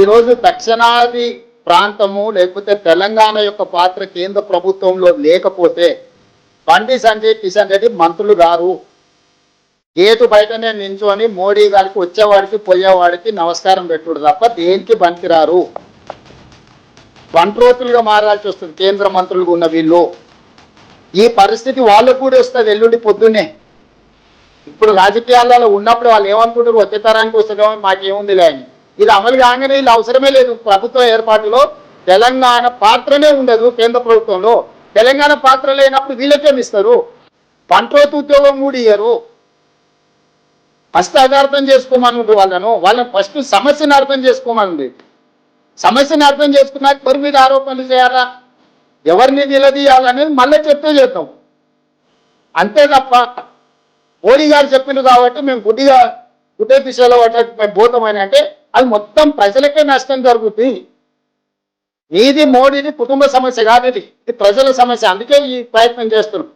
ఈరోజు దక్షిణాది ప్రాంతము లేకపోతే తెలంగాణ యొక్క పాత్ర కేంద్ర ప్రభుత్వంలో లేకపోతే బండి సంజయ్ కిషన్ రెడ్డి మంత్రులు గారు. గేటు బయటనే నించొని మోడీ గారికి వచ్చేవాడికి పోయేవాడికి నమస్కారం పెట్టుడు తప్ప దేనికి పనికిరారు. బంట్రోతులుగా మారాల్సి వస్తుంది కేంద్ర మంత్రులుగా ఉన్న వీళ్ళు. ఈ పరిస్థితి వాళ్ళకు కూడా వస్తుంది ఎల్లుండి పొద్దున్నే. ఇప్పుడు రాజకీయాలలో ఉన్నప్పుడు వాళ్ళు ఏమనుకుంటారు, వచ్చే తరానికి వస్తుందేమో మాకేముంది లేని. ఇది అమలు కాగానే వీళ్ళు అవసరమే లేదు. ప్రభుత్వ ఏర్పాటులో తెలంగాణ పాత్రనే ఉండదు. కేంద్ర ప్రభుత్వంలో తెలంగాణ పాత్ర లేనప్పుడు వీళ్ళకేమిస్తారు? బంట్రోతు ఉద్యోగం కూడా ఇయ్యరు. ఫస్ట్ అది అర్థం చేసుకోమని వాళ్ళని ఫస్ట్ సమస్యను అర్థం చేసుకోమని. సమస్యను అర్థం చేసుకున్నాక ఎవరి మీద ఆరోపణలు చేయాలా, ఎవరిని నిలదీయాలనేది మళ్ళీ చెప్తే చేద్దాం. అంతే తప్ప మోడీ గారు చెప్పింది కాబట్టి మేము గుడ్డే దిశలో మేము పోతామని అంటే అది మొత్తం ప్రజలకే నష్టం జరుగుతుంది. ఇది మోడీది కుటుంబ సమస్య కాదు, ఇది ప్రజల సమస్య. అందుకే ఈ ప్రయత్నం చేస్తున్నాం.